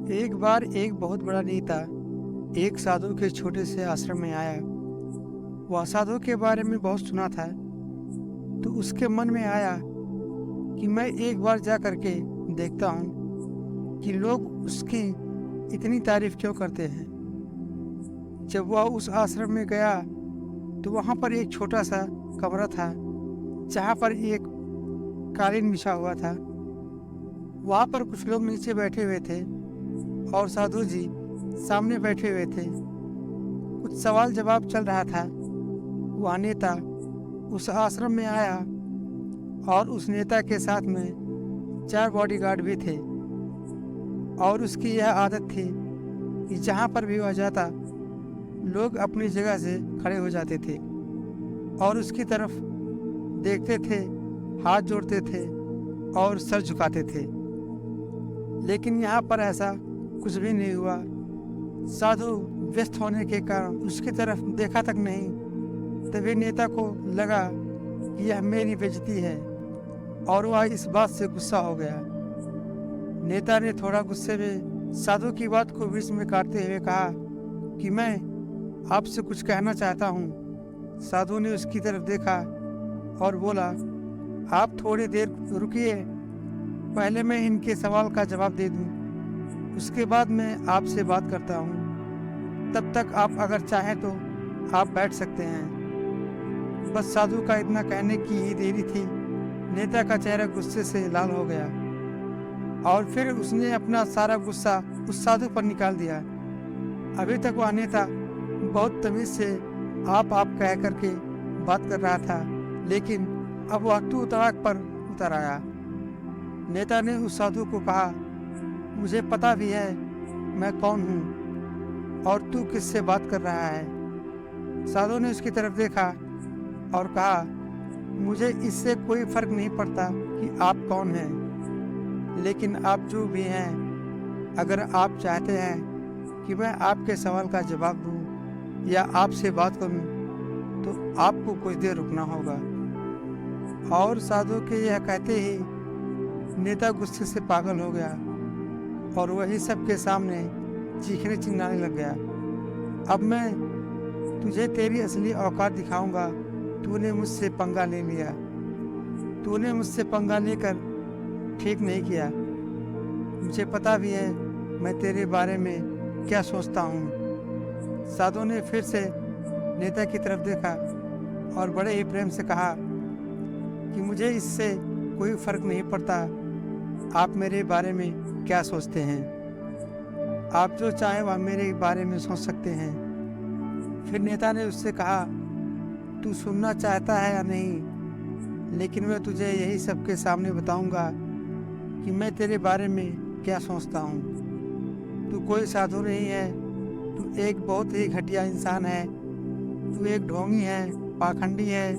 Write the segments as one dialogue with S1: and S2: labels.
S1: एक बार एक बहुत बड़ा नेता एक साधु के छोटे से आश्रम में आया। वह साधु के बारे में बहुत सुना था, तो उसके मन में आया कि मैं एक बार जा करके देखता हूँ कि लोग उसकी इतनी तारीफ क्यों करते हैं। जब वह उस आश्रम में गया तो वहाँ पर एक छोटा सा कमरा था, जहाँ पर एक कालीन बिछा हुआ था। वहाँ पर कुछ लोग नीचे बैठे हुए थे और साधु जी सामने बैठे हुए थे। कुछ सवाल जवाब चल रहा था। वह नेता उस आश्रम में आया और उस नेता के साथ में 4 बॉडीगार्ड भी थे। और उसकी यह आदत थी कि जहाँ पर भी वह जाता, लोग अपनी जगह से खड़े हो जाते थे और उसकी तरफ देखते थे, हाथ जोड़ते थे और सर झुकाते थे। लेकिन यहाँ पर ऐसा कुछ भी नहीं हुआ। साधु व्यस्त होने के कारण उसकी तरफ देखा तक नहीं। तभी नेता को लगा कि यह मेरी बेइज्जती है और वह इस बात से गुस्सा हो गया। नेता ने थोड़ा गुस्से में साधु की बात को बीच में काटते हुए कहा कि मैं आपसे कुछ कहना चाहता हूँ। साधु ने उसकी तरफ देखा और बोला, आप थोड़ी देर रुकिए, पहले मैं इनके सवाल का जवाब दे दूँ, उसके बाद मैं आपसे बात करता हूँ। तब तक आप अगर चाहें तो आप बैठ सकते हैं। बस साधु का इतना कहने की ही देरी थी, नेता का चेहरा गुस्से से लाल हो गया और फिर उसने अपना सारा गुस्सा उस साधु पर निकाल दिया। अभी तक वह नेता बहुत तमीज से आप कह करके बात कर रहा था, लेकिन अब वह तू तड़ाक पर उतर आया। नेता ने उस साधु को कहा, मुझे पता भी है मैं कौन हूँ और तू किससे बात कर रहा है। साधु ने उसकी तरफ देखा और कहा, मुझे इससे कोई फर्क नहीं पड़ता कि आप कौन हैं, लेकिन आप जो भी हैं, अगर आप चाहते हैं कि मैं आपके सवाल का जवाब दूँ या आपसे बात करूँ तो आपको कुछ देर रुकना होगा। और साधु के यह कहते ही नेता गुस्से से पागल हो गया और वही सबके सामने चीखने चिल्लाने लग गया। अब मैं तुझे तेरी असली औकात दिखाऊंगा। तूने मुझसे पंगा ले लिया, तूने मुझसे पंगा लेकर ठीक नहीं किया। मुझे पता भी है मैं तेरे बारे में क्या सोचता हूँ। साधु ने फिर से नेता की तरफ देखा और बड़े ही प्रेम से कहा कि मुझे इससे कोई फर्क नहीं पड़ता आप मेरे बारे में क्या सोचते हैं। आप जो चाहें वह मेरे बारे में सोच सकते हैं। फिर नेता ने उससे कहा, तू सुनना चाहता है या नहीं, लेकिन मैं तुझे यही सबके सामने बताऊंगा कि मैं तेरे बारे में क्या सोचता हूँ। तू कोई साधु नहीं है, तू एक बहुत ही घटिया इंसान है। तू एक ढोंगी है, पाखंडी है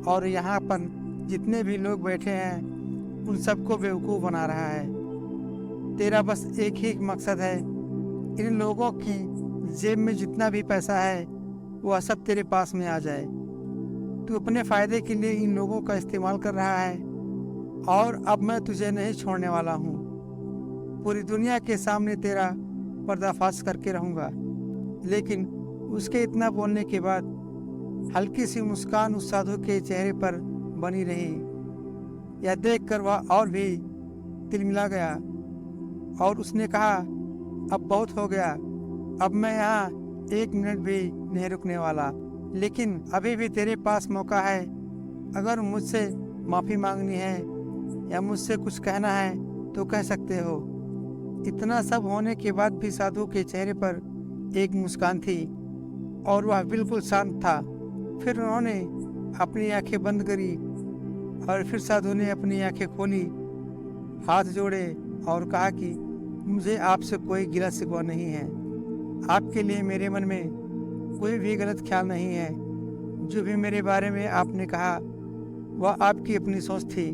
S1: और यहाँ पर जितने भी लोग बैठे हैं उन सबको बेवकूफ़ बना रहा है। तेरा बस एक ही मकसद है, इन लोगों की जेब में जितना भी पैसा है वह सब तेरे पास में आ जाए। तू अपने फ़ायदे के लिए इन लोगों का इस्तेमाल कर रहा है और अब मैं तुझे नहीं छोड़ने वाला हूँ। पूरी दुनिया के सामने तेरा पर्दाफाश करके रहूँगा। लेकिन उसके इतना बोलने के बाद हल्की सी मुस्कान उस साधु के चेहरे पर बनी रही। यह देखकर वह और भी तिलमिला गया और उसने कहा, अब बहुत हो गया, अब मैं यहाँ 1 मिनट भी नहीं रुकने वाला। लेकिन अभी भी तेरे पास मौका है। अगर मुझसे माफ़ी मांगनी है या मुझसे कुछ कहना है तो कह सकते हो। इतना सब होने के बाद भी साधु के चेहरे पर एक मुस्कान थी और वह बिल्कुल शांत था। फिर उन्होंने अपनी आंखें बंद करी और फिर साधु ने अपनी आंखें खोली, हाथ जोड़े और कहा कि मुझे आपसे कोई गिला शिकवा नहीं है। आपके लिए मेरे मन में कोई भी गलत ख्याल नहीं है। जो भी मेरे बारे में आपने कहा वह आपकी अपनी सोच थी,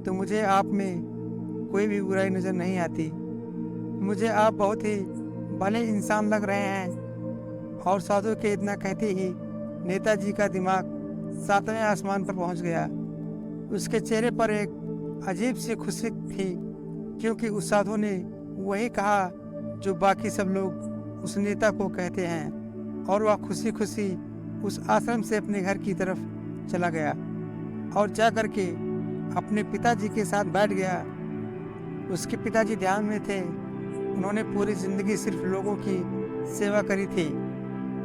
S1: तो मुझे आप में कोई भी बुराई नज़र नहीं आती। मुझे आप बहुत ही भले इंसान लग रहे हैं। और साधु के इतना कहते ही नेताजी का दिमाग 7वें आसमान पर पहुंच गया। उसके चेहरे पर एक अजीब सी खुशी थी, क्योंकि उस साधु ने वही कहा जो बाकी सब लोग उस नेता को कहते हैं, और वह खुशी खुशी उस आश्रम से अपने घर की तरफ चला गया और जा कर के अपने पिताजी के साथ बैठ गया। उसके पिताजी ध्यान में थे। उन्होंने पूरी ज़िंदगी सिर्फ लोगों की सेवा करी थी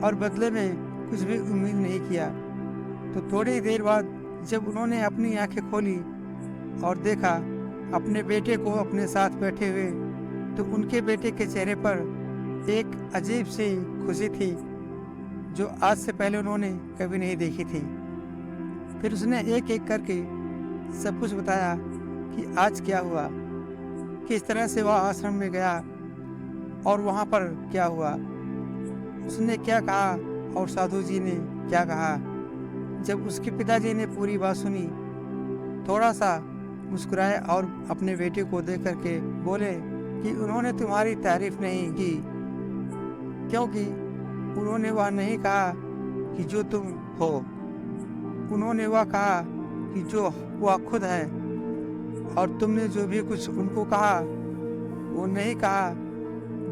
S1: और बदले में कुछ भी उम्मीद नहीं किया। तो थोड़ी देर बाद जब उन्होंने अपनी आंखें खोली और देखा अपने बेटे को अपने साथ बैठे हुए, तो उनके बेटे के चेहरे पर एक अजीब सी खुशी थी जो आज से पहले उन्होंने कभी नहीं देखी थी। फिर उसने एक एक करके सब कुछ बताया कि आज क्या हुआ, किस तरह से वह आश्रम में गया और वहाँ पर क्या हुआ, उसने क्या कहा और साधु जी ने क्या कहा। जब उसके पिताजी ने पूरी बात सुनी, थोड़ा सा मुस्कुराए और अपने बेटे को देख करके बोले कि उन्होंने तुम्हारी तारीफ नहीं की, क्योंकि उन्होंने वह नहीं कहा कि जो तुम हो, उन्होंने वह कहा कि जो वह खुद है। और तुमने जो भी कुछ उनको कहा वो नहीं कहा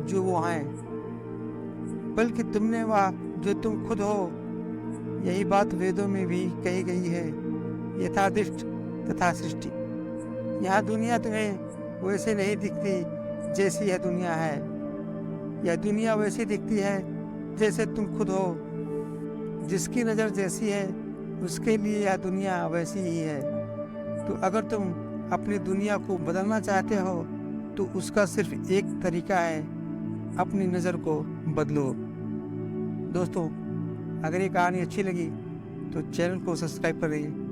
S1: जो वो हैं, बल्कि तुमने वह जो तुम खुद हो। यही बात वेदों में भी कही गई है, यथा दृष्टि तथा सृष्टि। यहाँ दुनिया तुम्हें वैसे नहीं दिखती जैसी यह दुनिया है, यह दुनिया वैसी दिखती है जैसे तुम खुद हो। जिसकी नज़र जैसी है उसके लिए यह दुनिया वैसी ही है। तो अगर तुम अपनी दुनिया को बदलना चाहते हो तो उसका सिर्फ एक तरीका है, अपनी नज़र को बदलो। दोस्तों, अगर ये कहानी अच्छी लगी तो चैनल को सब्सक्राइब करें